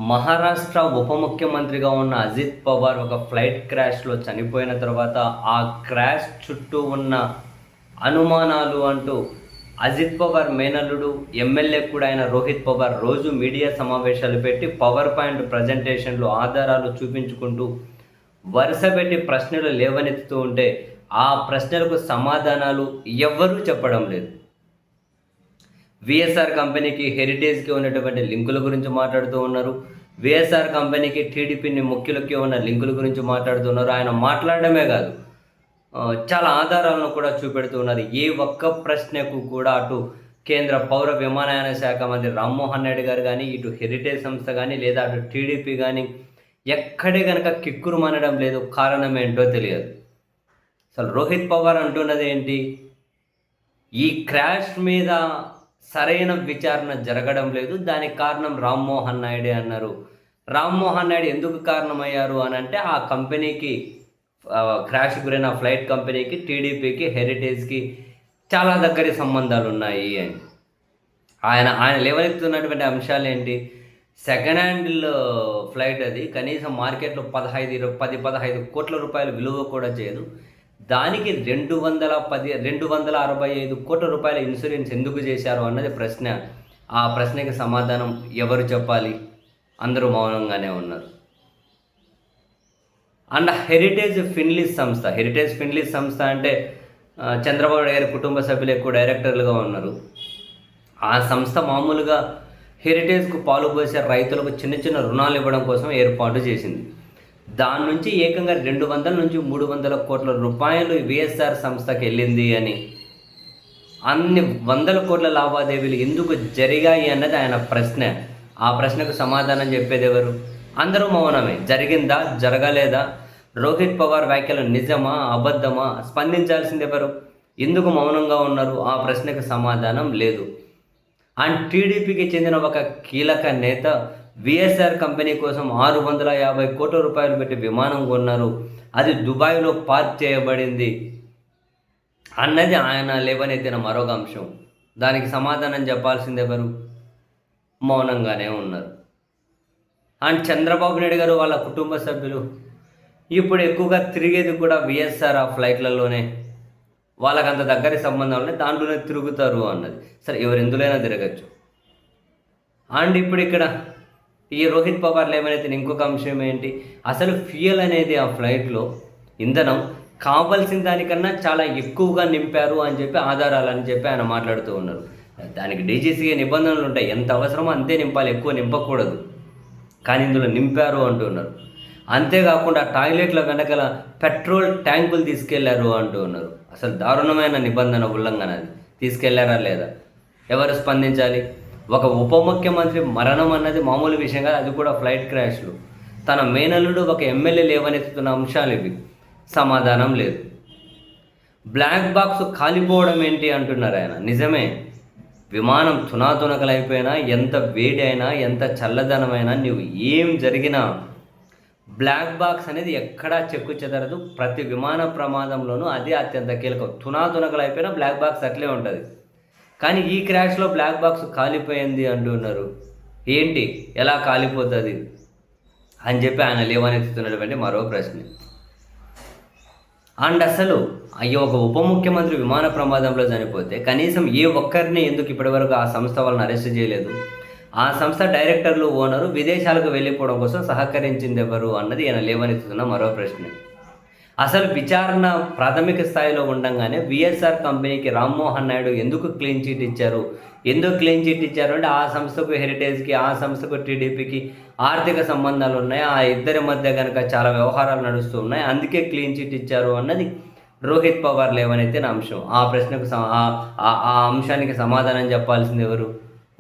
మహారాష్ట్ర ఉప ముఖ్యమంత్రిగా ఉన్న అజిత్ పవార్ ఒక ఫ్లైట్ క్రాష్‌లో చనిపోయిన తర్వాత, ఆ క్రాష్ చుట్టూ ఉన్న అనుమానాలు అంటూ అజిత్ పవార్ మేనల్లుడు, ఎమ్మెల్యే కూడా అయిన రోహిత్ పవార్ రోజు మీడియా సమావేశాలు పెట్టి పవర్ పాయింట్ ప్రజెంటేషన్‌లు, ఆధారాలు చూపించుకుంటూ వరుసపెట్టి ప్రశ్నలు లేవనెత్తుతూ ఉంటే, ఆ ప్రశ్నలకు సమాధానాలు ఎవ్వరూ చెప్పడం లేదు. విఎస్ఆర్ కంపెనీకి, హెరిటేజ్‌కి ఉన్నటువంటి లింకుల గురించి మాట్లాడుతూ ఉన్నారు. విఎస్ఆర్ కంపెనీకి, టీడీపీని ముఖ్యులకి ఉన్న లింకుల గురించి మాట్లాడుతున్నారు. ఆయన మాట్లాడడమే కాదు, చాలా ఆధారాలను కూడా చూపెడుతూ ఉన్నారు. ఏ ఒక్క ప్రశ్నకు కూడా అటు కేంద్ర పౌర విమానయాన శాఖ మంత్రి రామ్మోహన్ నాయుడు గారు గానీ, ఇటు హెరిటేజ్ సంస్థ గానీ, లేదా అటు టీడీపీ గానీ ఎక్కడే గనక కిక్కురుమనడం లేదు. కారణం ఏంటో తెలియదు. అసలు రోహిత్ పవార్ అంటున్నది ఏంటి? ఈ క్రాష్ మీద సరైన విచారణ జరగడం లేదు. దానికి కారణం రామ్మోహన్ నాయుడే అన్నారు. రామ్మోహన్ నాయుడు ఎందుకు కారణమయ్యారు అనంటే, ఆ కంపెనీకి క్రాష్ గురైన ఫ్లైట్ కంపెనీకి, టీడీపీకి, హెరిటేజ్‌కి చాలా దగ్గరి సంబంధాలున్నాయి అని. ఆయన లేవనెత్తుతున్నటువంటి అంశాలేంటి? సెకండ్ హ్యాండిల్ ఫ్లైట్ అది. కనీసం మార్కెట్‌లో 15 కోట్ల రూపాయలు విలువ కూడా చేయదు. దానికి 265 కోట్ల రూపాయల ఇన్సూరెన్స్ ఎందుకు చేశారు అన్నది ప్రశ్న. ఆ ప్రశ్నకి సమాధానం ఎవరు చెప్పాలి? అందరూ మౌనంగానే ఉన్నారు. అండ్ హెరిటేజ్ ఫిన్లీస్ సంస్థ అంటే చంద్రబాబు గారి కుటుంబ సభ్యులు ఎక్కువ డైరెక్టర్లుగా ఉన్నారు. ఆ సంస్థ మామూలుగా హెరిటేజ్‌కు పాలుపోసే రైతులకు చిన్న చిన్న రుణాలు ఇవ్వడం కోసం ఏర్పాటు చేసింది. దాని నుంచి ఏకంగా 200 నుంచి 300 కోట్ల రూపాయలు విఎస్ఆర్ సంస్థకి వెళ్ళింది అని, అన్ని వందల కోట్ల లావాదేవీలు ఎందుకు జరిగాయి అన్నది ఆయన ప్రశ్న. ఆ ప్రశ్నకు సమాధానం చెప్పేది ఎవరు? అందరూ మౌనమే. జరిగిందా? జరగలేదా? రోహిత్ పవార్ వ్యాఖ్యలు నిజమా? అబద్ధమా? స్పందించాల్సింది ఎవరు? ఎందుకు మౌనంగా ఉన్నారు? ఆ ప్రశ్నకు సమాధానం లేదు. అండ్ టీడీపీకి చెందిన ఒక కీలక నేత విఎస్ఆర్ కంపెనీ కోసం 650 కోట్ల రూపాయలు పెట్టి విమానం కొన్నారు. అది దుబాయ్‌లో పార్క్ చేయబడింది అన్నది ఆయన లేవనెత్తిన మరొక అంశం. దానికి సమాధానం చెప్పాల్సింది ఎవరు? మౌనంగానే ఉన్నారు. అండ్ చంద్రబాబు నాయుడు గారు, వాళ్ళ కుటుంబ సభ్యులు ఇప్పుడు ఎక్కువగా తిరిగేది కూడా విఎస్ఆర్ ఆ ఫ్లైట్లలోనే. వాళ్ళకంత దగ్గరి సంబంధాలనే దాంట్లోనే తిరుగుతారు అన్నది. సరే, ఎవరు ఎందులోనైనా తిరగచ్చు. అండ్ ఇప్పుడు ఇక్కడ ఈ రోహిత్ పవార్ లేవనెత్తిన ఇంకొక అంశం ఏంటి? అసలు ఫ్యూయల్ అనేది ఆ ఫ్లైట్లో ఇంధనం కావాల్సిన దానికన్నా చాలా ఎక్కువగా నింపారు అని చెప్పి ఆధారాలని చెప్పి ఆయన మాట్లాడుతూ ఉన్నారు. దానికి డీజీసీఏ నిబంధనలు ఉంటాయి. ఎంత అవసరమో అంతే నింపాలి, ఎక్కువ నింపకూడదు. కానీ ఇందులో నింపారు అంటున్నారు. అంతేకాకుండా టాయిలెట్ల వెనకల పెట్రోల్ ట్యాంకులు తీసుకెళ్లారు అంటూ ఉన్నారు. అసలు దారుణమైన నిబంధన ఉల్లంఘన. అది తీసుకెళ్లారా లేదా? ఎవరు స్పందించాలి? ఒక ఉప ముఖ్యమంత్రి మరణం అన్నది మామూలు విషయం కాదు. అది కూడా ఫ్లైట్ క్రాష్లు. తన మేనల్లుడు ఒక ఎమ్మెల్యే లేవనెత్తుతున్న అంశాలు ఇవి. సమాధానం లేదు. బ్లాక్ బాక్స్ కాలిపోవడం ఏంటి అంటున్నారు ఆయన. నిజమే, విమానం తునాతునకలైపోయినా, ఎంత వేడి అయినా, ఎంత చల్లదనమైనా, నువ్వు ఏం జరిగినా బ్లాక్ బాక్స్ అనేది ఎక్కడా చెక్కు చెదరదు. ప్రతి విమాన ప్రమాదంలోనూ అది అత్యంత కీలకం. తునాతునకలైపోయినా బ్లాక్ బాక్స్ అట్లే ఉంటుంది. కానీ ఈ క్రాష్లో బ్లాక్ బాక్స్ కాలిపోయింది అంటున్నారు. ఏంటి, ఎలా కాలిపోతుంది అని చెప్పి ఆయన లేవనెత్తుతున్నటువంటి మరో ప్రశ్న. అండ్ అసలు అయ్యో, ఒక ఉప ముఖ్యమంత్రి విమాన ప్రమాదంలో చనిపోతే కనీసం ఏ ఒక్కరిని ఎందుకు ఇప్పటివరకు ఆ సంస్థ వాళ్ళని అరెస్ట్ చేయలేదు? ఆ సంస్థ డైరెక్టర్లు, ఓనరు విదేశాలకు వెళ్ళిపోవడం కోసం సహకరించింది ఎవరు అన్నది ఈయన లేవనెత్తుతున్న మరో ప్రశ్న. అసలు విచారణ ప్రాథమిక స్థాయిలో ఉండగానే విఎస్ఆర్ కంపెనీకి రామ్మోహన్ నాయుడు ఎందుకు క్లీన్ చిట్ ఇచ్చారు? ఎందుకు క్లీన్ చిట్ ఇచ్చారు అంటే, ఆ సంస్థకు హెరిటేజ్‌కి, ఆ సంస్థకు టీడీపీకి ఆర్థిక సంబంధాలు ఉన్నాయి. ఆ ఇద్దరి మధ్య కనుక చాలా వ్యవహారాలు నడుస్తూ ఉన్నాయి. అందుకే క్లీన్ చిట్ ఇచ్చారు అన్నది రోహిత్ పవార్ లేవనెత్తిన అంశం. ఆ ప్రశ్నకు ఆ అంశానికి సమాధానం చెప్పాల్సింది ఎవరు?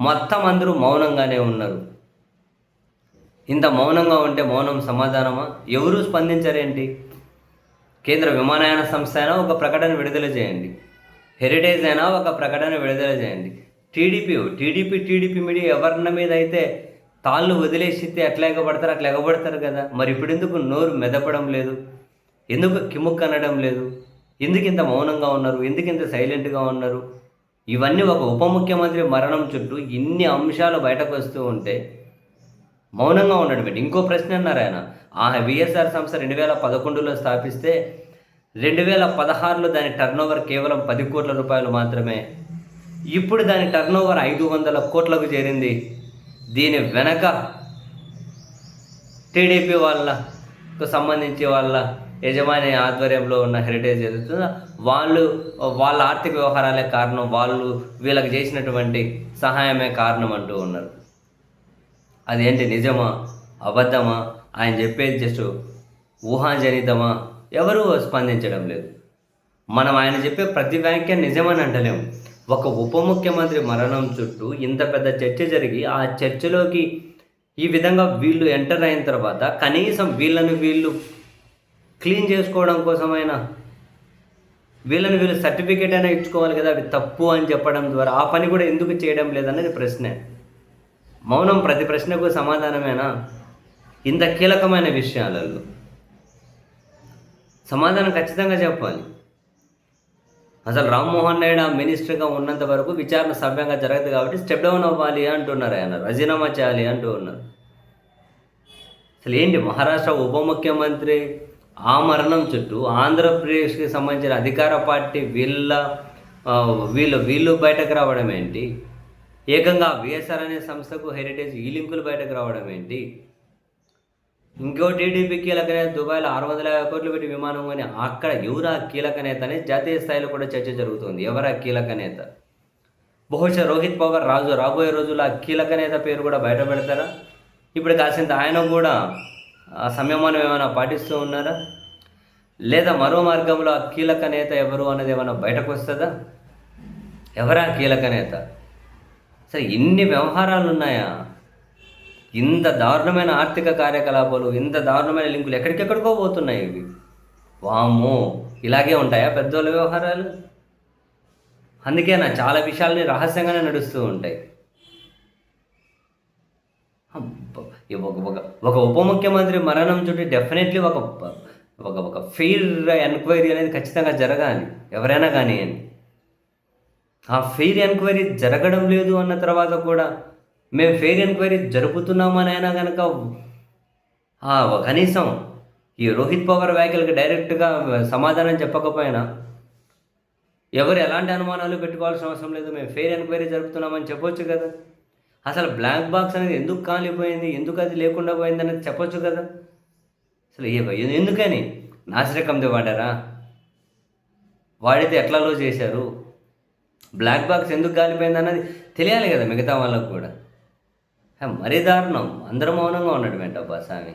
మొత్తం అందరూ మౌనంగానే ఉన్నారు. ఇంత మౌనంగా ఉంటే మౌనం సమాధానమా? ఎవరూ స్పందించరేంటి? కేంద్ర విమానయాన సంస్థ అయినా ఒక ప్రకటన విడుదల చేయండి. హెరిటేజ్ అయినా ఒక ప్రకటన విడుదల చేయండి. టీడీపీ మీడియా ఎవరిన మీద అయితే తాళ్ళు వదిలేసితే ఎట్లా ఎగబడతారు అట్లా ఎగబడతారు కదా. మరి ఇప్పుడు ఎందుకు నోరు మెదపడం లేదు? ఎందుకు కిముక్ అనడం లేదు? ఎందుకు ఇంత మౌనంగా ఉన్నారు? ఎందుకు ఇంత సైలెంట్గా ఉన్నారు? ఇవన్నీ ఒక ఉప ముఖ్యమంత్రి మరణం చుట్టూ ఇన్ని అంశాలు బయటకు వస్తూ ఉంటే మౌనంగా ఉండడం ఏంటి? ఇంకో ప్రశ్న అన్నారు ఆయన. ఆ విఎస్ఆర్ సంస్థ 2011లో స్థాపిస్తే 2016లో దాని టర్నోవర్ కేవలం 10 కోట్ల రూపాయలు మాత్రమే. ఇప్పుడు దాని టర్నోవర్ 500 కోట్లకు చేరింది. దీని వెనక టీడీపీ వాళ్ళకు సంబంధించి వాళ్ళ యజమాని ఆధ్వర్యంలో ఉన్న హెరిటేజ్ ఏదైతుందో వాళ్ళ ఆర్థిక వ్యవహారాలే కారణం, వాళ్ళు వీళ్ళకి చేసినటువంటి సహాయమే కారణం అంటూ ఉన్నారు. అదేంటి, నిజమా అబద్ధమా? ఆయన చెప్పేది జస్ట్ ఊహాజనితమా? ఎవరూ స్పందించడం లేదు. మనం ఆయన చెప్పే ప్రతి వ్యాఖ్య నిజమని అంటలేము. ఒక ఉప ముఖ్యమంత్రి మరణం చుట్టూ ఇంత పెద్ద చర్చ జరిగి ఆ చర్చలోకి ఈ విధంగా వీళ్ళు ఎంటర్ అయిన తర్వాత కనీసం వీళ్ళు క్లీన్ చేసుకోవడం కోసమైనా వీళ్ళు సర్టిఫికేట్ అయినా ఇచ్చుకోవాలి కదా. అవి తప్పు అని చెప్పడం ద్వారా ఆ పని కూడా ఎందుకు చేయడం లేదనేది ప్రశ్నే. మౌనం ప్రతి ప్రశ్నకు సమాధానమేనా? ఇంత కీలకమైన విషయాలలో సమాధానం ఖచ్చితంగా చెప్పాలి. అసలు రామ్మోహన్ నాయుడు మినిస్టర్గా ఉన్నంత వరకు విచారణ సవ్యంగా జరగదు కాబట్టి స్టెప్ డౌన్ అవ్వాలి అంటున్నారు, ఆయన రాజీనామా చేయాలి అంటూ ఉన్నారు. అసలు ఏంటి, మహారాష్ట్ర ఉప ముఖ్యమంత్రి ఆ మరణం చుట్టూ ఆంధ్రప్రదేశ్కి సంబంధించిన అధికార పార్టీ వీళ్ళు బయటకు రావడం ఏంటి? ఏకంగా విఎస్ఆర్ అనే సంస్థకు హెరిటేజ్ ఈ లింకులు బయటకు రావడం ఏంటి? ఇంకో టీడీపీ కీలక నేత దుబాయ్లో 650 కోట్లు పెట్టి విమానం అని అక్కడ ఎవరా కీలక నేత అని జాతీయ స్థాయిలో కూడా చర్చ జరుగుతుంది. ఎవరా కీలక నేత? బహుశా రోహిత్ పవార్ రాబోయే రోజుల్లో ఆ కీలక నేత పేరు కూడా బయట పెడతారా? ఇప్పుడు కాసింత ఆయన కూడా ఆ సంయమనం ఏమైనా పాటిస్తూ ఉన్నారా? లేదా మరో మార్గంలో ఆ కీలక నేత ఎవరు అనేది ఏమైనా బయటకు వస్తుందా? ఎవరా కీలక నేత? సరే, ఇన్ని వ్యవహారాలు ఉన్నాయా? ఇంత దారుణమైన ఆర్థిక కార్యకలాపాలు, ఇంత దారుణమైన లింకులు ఎక్కడికెక్కడికో పోతున్నాయి ఇవి. వామ్మో, ఇలాగే ఉంటాయా పెద్దోళ్ళ వ్యవహారాలు? అందుకే చాలా విషయాలని రహస్యంగానే నడుస్తూ ఉంటాయి. ఒక ఉప ముఖ్యమంత్రి మరణం చుట్టూ డెఫినెట్లీ ఒక ఫెయిర్ ఎంక్వైరీ అనేది ఖచ్చితంగా జరగాలి, ఎవరైనా కానివ్వండి. ఆ ఫెయిర్ ఎంక్వైరీ జరగడం లేదు అన్న తర్వాత కూడా మేము ఫెయిర్ ఎంక్వైరీ జరుపుతున్నామని అయినా కనుక కనీసం ఈ రోహిత్ పవార్ వ్యాఖ్యలకు డైరెక్ట్గా సమాధానం చెప్పకపోయినా ఎవరు ఎలాంటి అనుమానాలు పెట్టుకోవాల్సిన అవసరం లేదు, మేము ఫెయిర్ ఎంక్వైరీ జరుపుతున్నామని చెప్పొచ్చు కదా. అసలు బ్లాక్ బాక్స్ అనేది ఎందుకు కాలిపోయింది, ఎందుకు అది లేకుండా పోయింది అనేది చెప్పొచ్చు కదా. అసలు ఎందుకని నాసిరకంది వాడారా? వాడితే ఎట్లలో చేశారు? బ్లాక్ బాక్స్ ఎందుకు కాలిపోయింది అన్నది తెలియాలి కదా మిగతా వాళ్ళకు కూడా. మరీ దారుణం. అందరూ మౌనంగా ఉండడం ఏంటబ్బా స్వామి.